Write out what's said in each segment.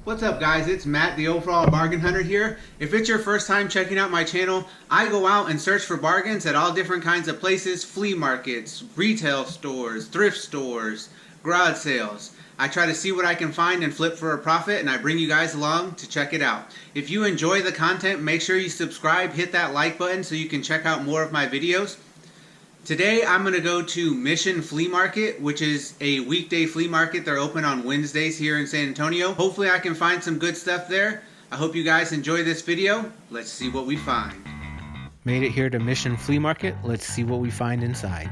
What's up guys, it's Matt the Overall Bargain Hunter here. If it's your first time checking out my channel, I go out and search for bargains at all different kinds of places, flea markets, retail stores, thrift stores, garage sales. I try to see what I can find and flip for a profit, and I bring you guys along to check it out. If you enjoy the content, make sure you subscribe, hit that like button so you can check out more of my videos. Today I'm going to go to Mission Flea Market, which is a weekday flea market. They're open on Wednesdays here in San Antonio. Hopefully I can find some good stuff there. I hope you guys enjoy this video. Let's see what we find. Made it here to Mission Flea Market. Let's see what we find inside.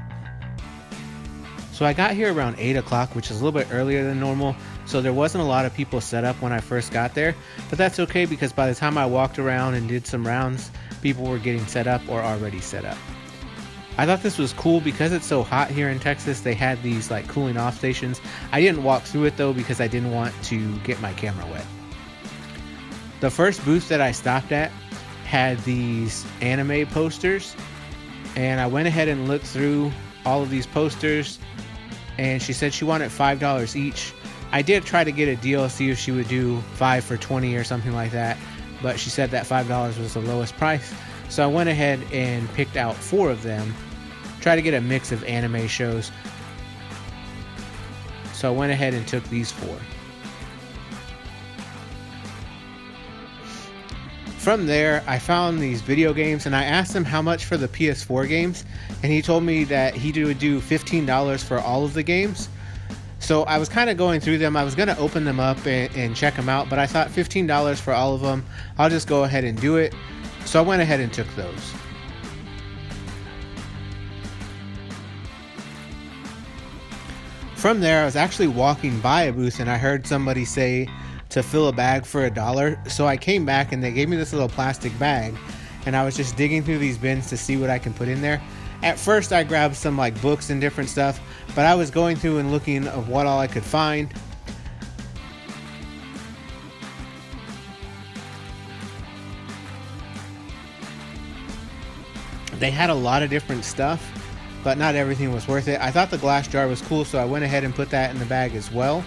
So I got here around 8 o'clock, which is a little bit earlier than normal. So there wasn't a lot of people set up when I first got there. But that's okay because by the time I walked around and did some rounds, people were getting set up or already set up. I thought this was cool because it's so hot here in Texas. They had these like cooling off stations. I didn't walk through it though because I didn't want to get my camera wet. The first booth that I stopped at had these anime posters, and I went ahead and looked through all of these posters, and she said she wanted $5 each. I did try to get a deal, see if she would do 5 for $20 or something like that, but she said that $5 was the lowest price. So I went ahead and picked out 4 of them. Try to get a mix of anime shows. So I went ahead and took these 4. From there, I found these video games and I asked him how much for the PS4 games, and he told me that he would do $15 for all of the games. So I was kind of going through them. I was going to open them up and check them out, but I thought $15 for all of them. I'll just go ahead and do it. So I went ahead and took those. From there, I was actually walking by a booth and I heard somebody say to fill a bag for $1. So I came back and they gave me this little plastic bag, and I was just digging through these bins to see what I can put in there. At first I grabbed some like books and different stuff, but I was going through and looking of what all I could find. They had a lot of different stuff, but not everything was worth it. I thought the glass jar was cool, so I went ahead and put that in the bag as well.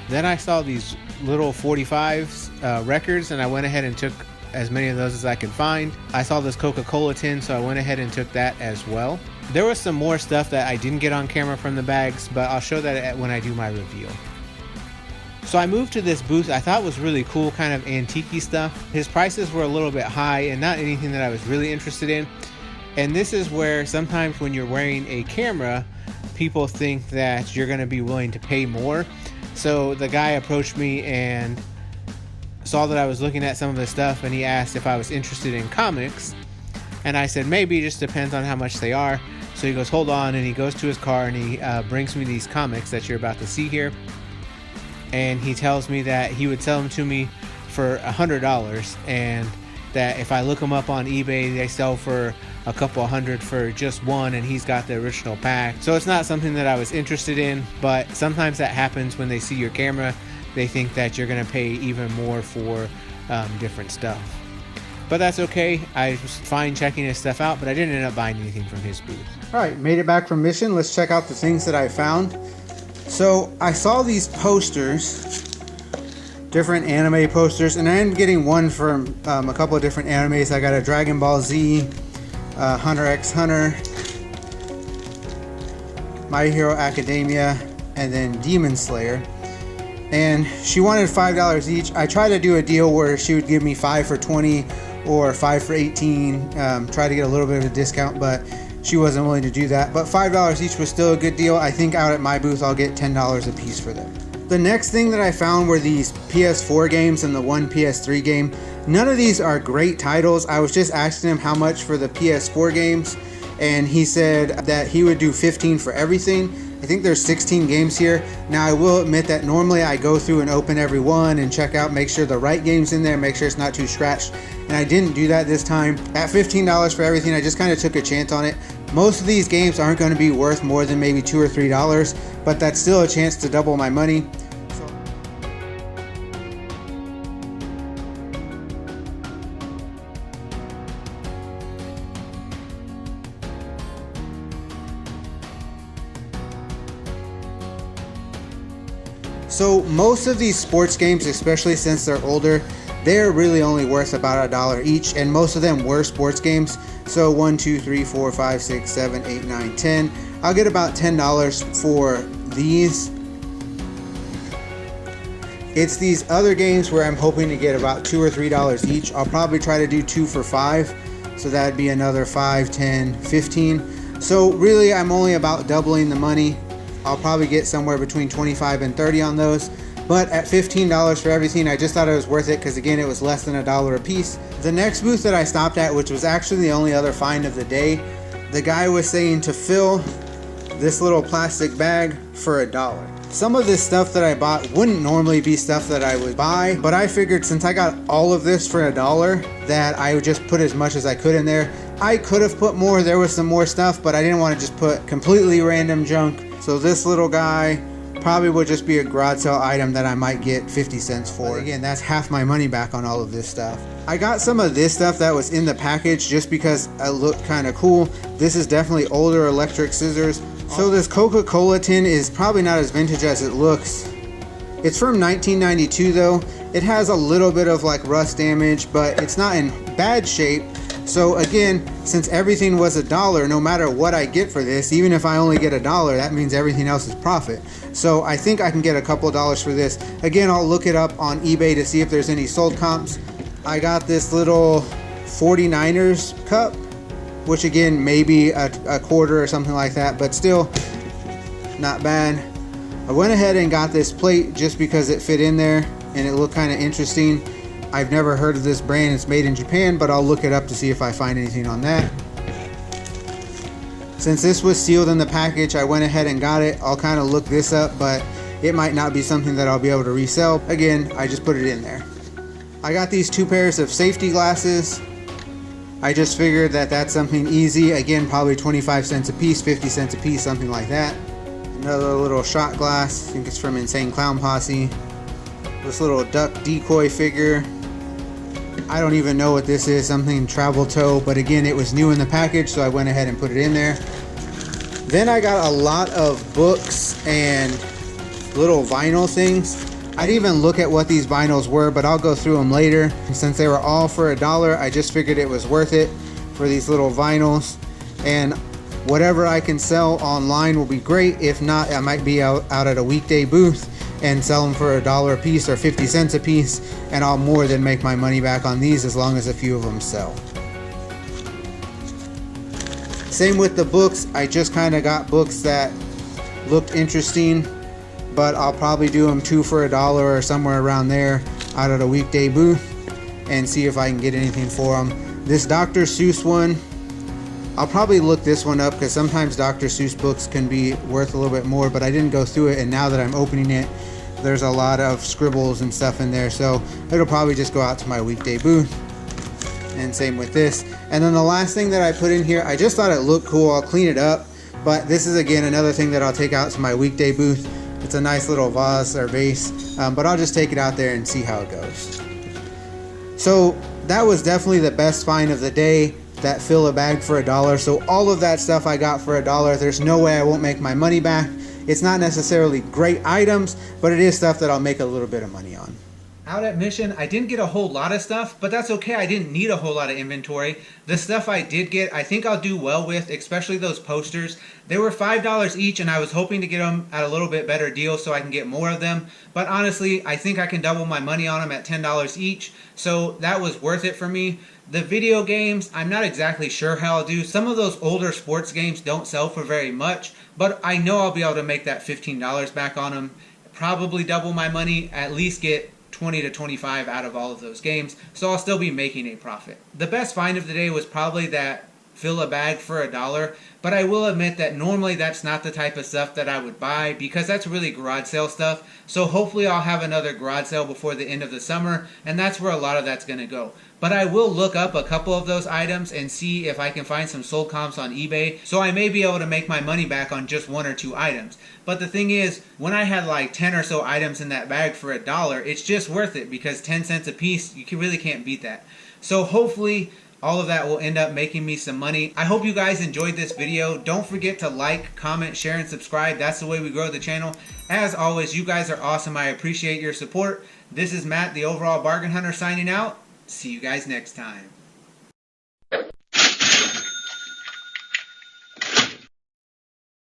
Then I saw these little 45s records, and I went ahead and took as many of those as I could find. I saw this Coca-Cola tin, so I went ahead and took that as well. There was some more stuff that I didn't get on camera from the bags, but I'll show that when I do my review. So I moved to this booth I thought was really cool, kind of antique-y stuff. His prices were a little bit high and not anything that I was really interested in. And this is where sometimes when you're wearing a camera, people think that you're going to be willing to pay more. So the guy approached me and saw that I was looking at some of the stuff, and he asked if I was interested in comics. And I said maybe, just depends on how much they are. So he goes, hold on, and he goes to his car and he brings me these comics that you're about to see here. And he tells me that he would sell them to me for $100, and that if I look them up on eBay, they sell for a couple $100 for just one, and he's got the original pack. So it's not something that I was interested in, but sometimes that happens when they see your camera. They think that you're going to pay even more for different stuff. But that's okay. I was fine checking his stuff out, but I didn't end up buying anything from his booth. Alright, made it back from Mission. Let's check out the things that I found. So I saw these posters, different anime posters, and I ended up getting one from a couple of different animes. I got a Dragon Ball Z, Hunter x Hunter, My Hero Academia, and then Demon Slayer. And she wanted $5 each. I tried to do a deal where she would give me 5 for $20 or 5 for $18, try to get a little bit of a discount, but she wasn't willing to do that. But $5 each was still a good deal. I think out at my booth I'll get $10 a piece for them. The next thing that I found were these PS4 games and the one PS3 game. None of these are great titles. I was just asking him how much for the PS4 games, and he said that he would do $15 for everything. I think there's 16 games here. Now I will admit that normally I go through and open every one and check out, make sure the right game's in there, make sure it's not too scratched, and I didn't do that this time. At $15 for everything, I just kind of took a chance on it. Most of these games aren't going to be worth more than maybe $2 or $3, but that's still a chance to double my money. So most of these sports games, especially since they're older, they're really only worth about $1 each, and most of them were sports games. So 1, 2, 3, 4, 5, 6, 7, 8, 9, 10. I'll get about $10 for these. It's these other games where I'm hoping to get about $2 or $3 each. I'll probably try to do 2 for $5. So that'd be another 5, 10, 15. So really I'm only about doubling the money. I'll probably get somewhere between 25 and 30 on those. But at $15 for everything, I just thought it was worth it because again, it was less than $1 a piece. The next booth that I stopped at, which was actually the only other find of the day, the guy was saying to fill this little plastic bag for $1. Some of this stuff that I bought wouldn't normally be stuff that I would buy, but I figured since I got all of this for $1 that I would just put as much as I could in there. I could have put more, there was some more stuff, but I didn't want to just put completely random junk. So this little guy probably would just be a garage sale item that I might get 50 cents for. But again, that's half my money back on all of this stuff. I got some of this stuff that was in the package just because it looked kind of cool. This is definitely older electric scissors. So this Coca-Cola tin is probably not as vintage as it looks. It's from 1992 though. It has a little bit of like rust damage, but it's not in bad shape. So again, since everything was $1, no matter what I get for this, even if I only get $1, that means everything else is profit. So I think I can get a couple dollars for this. Again, I'll look it up on eBay to see if there's any sold comps. I got this little 49ers cup, which again, maybe a quarter or something like that, but still not bad. I went ahead and got this plate just because it fit in there and it looked kind of interesting. I've never heard of this brand. It's made in Japan, but I'll look it up to see if I find anything on that. Since this was sealed in the package, I went ahead and got it. I'll kind of look this up, but it might not be something that I'll be able to resell. Again, I just put it in there. I got these 2 pairs of safety glasses. I just figured that that's something easy. Again, probably 25 cents a piece, 50 cents a piece, something like that. Another little shot glass. I think it's from Insane Clown Posse. This little duck decoy figure. I don't even know what this is, something travel toe, but again, it was new in the package, so I went ahead and put it in there. Then I got a lot of books and little vinyl things. I didn't even look at what these vinyls were, but I'll go through them later. Since they were all for $1, I just figured it was worth it for these little vinyls. And whatever I can sell online will be great. If not, I might be out at a weekday booth and sell them for $1 a piece or 50 cents a piece, and I'll more than make my money back on these as long as a few of them sell. Same with the books. I just kind of got books that looked interesting, but I'll probably do them 2 for $1 or somewhere around there out at a weekday booth and see if I can get anything for them. This Dr. Seuss one, I'll probably look this one up because sometimes Dr. Seuss books can be worth a little bit more, but I didn't go through it, and now that I'm opening it, there's a lot of scribbles and stuff in there, so it'll probably just go out to my weekday booth. And same with this. And then the last thing that I put in here, I just thought it looked cool. I'll clean it up, but this is again another thing that I'll take out to my weekday booth. It's a nice little vase or vase, but I'll just take it out there and see how it goes. So that was definitely the best find of the day. That fill a bag for $1. So all of that stuff I got for $1. There's no way I won't make my money back. It's not necessarily great items, but it is stuff that I'll make a little bit of money on. Out at Mission, I didn't get a whole lot of stuff, but that's okay. I didn't need a whole lot of inventory. The stuff I did get, I think I'll do well with, especially those posters. They were $5 each, and I was hoping to get them at a little bit better deal so I can get more of them. But honestly, I think I can double my money on them at $10 each, so that was worth it for me. The video games, I'm not exactly sure how I'll do. Some of those older sports games don't sell for very much, but I know I'll be able to make that $15 back on them. Probably double my money, at least get 20 to 25 out of all of those games, so I'll still be making a profit. The best find of the day was probably that fill a bag for $1, but I will admit that normally that's not the type of stuff that I would buy because that's really garage sale stuff. So hopefully I'll have another garage sale before the end of the summer, and that's where a lot of that's going to go. But I will look up a couple of those items and see if I can find some sold comps on eBay, so I may be able to make my money back on just 1 or 2 items. But the thing is, when I had like 10 or so items in that bag for $1, it's just worth it because 10 cents a piece, you really can't beat that. So hopefully All of that will end up making me some money. I hope you guys enjoyed this video. Don't forget to like, comment, share, and subscribe. That's the way we grow the channel. As always, you guys are awesome. I appreciate your support. This is Matt, the Overall Bargain Hunter, signing out. See you guys next time.